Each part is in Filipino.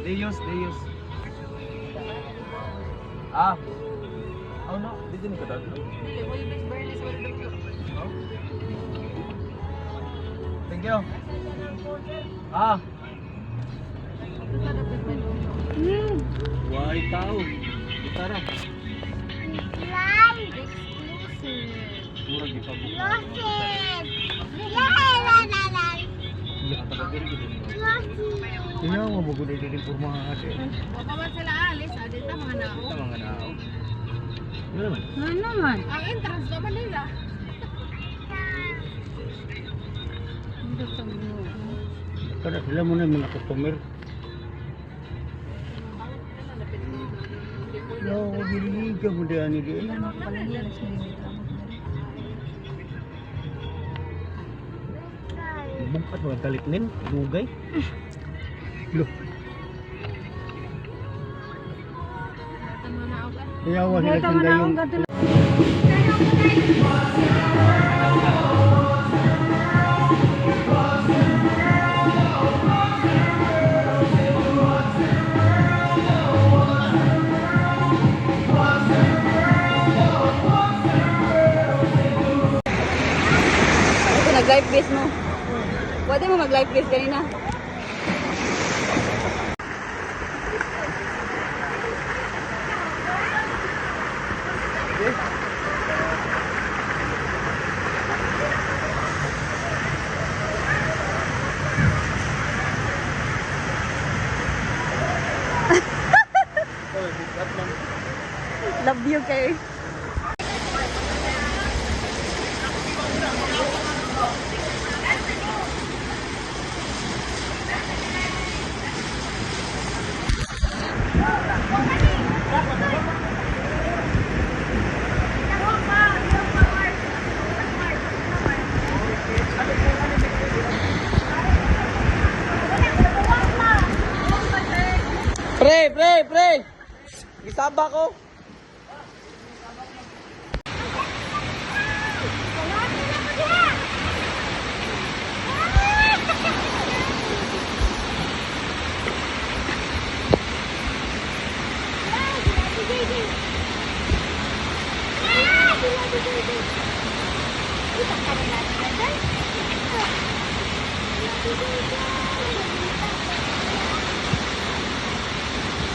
Deus. Ah. Oh no, dito ni kadagno. Dili mo yung Miss Bernice wala dito. Oh. Thank you. Ah. Why tao? Gitara. Live exclusive. Murag gipabuka. Lost. La. Iya taga diri gid. Lost. Kaya mo mo gud diri porma ate. Wa pa man sila alis, adit ta mga nao. Ito mga nao. Ano naman? Ano naman? Ang entrance naman nila. Kada sila mo na mga customer. No, dili ka mo di ani di. Bungkat mga kalipnin, dugay. Loh, Ang mga nao ka. yawa sila tinda yung Nag-live base mo. Pwede mo mag-live base kanina. Love you kay. Pre! Isaba ko.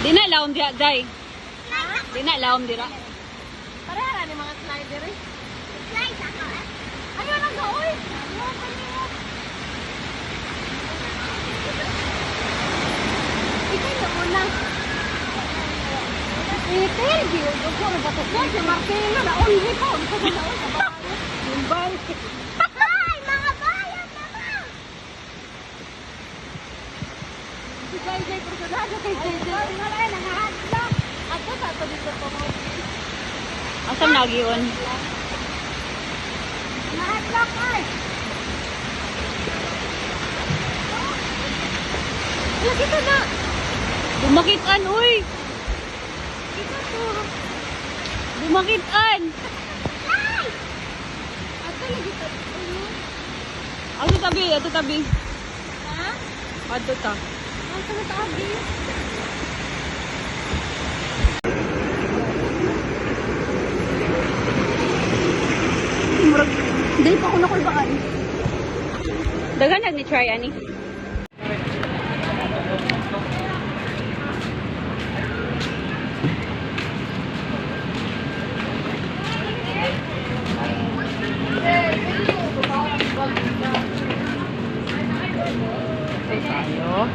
Di na laom dira, Jai. Di na laom dira. Pareha ni mga slider eh. Slide ako eh. Ano lang ga oy? Ikaw na muna. Interview. Gusto mo ba ito? Si Marcelo na only ko. Gusto mo na only. Yung bank. Ay, mga bayan naman. Si JJ Personado kay JJ. Wala yan, nangahadlok. Ako sa ito dito po mo. Asam lagi yun? Nangahadlok ay. Wala dito na. Bumakitan, uy! Dito to. Bumakitan! Ay! Ato lagi to. Ato tabi. Ha? Ato ta. Ato na tabi. Dahil pa ako nakulbaan. Dagan ni try ani. Tayo.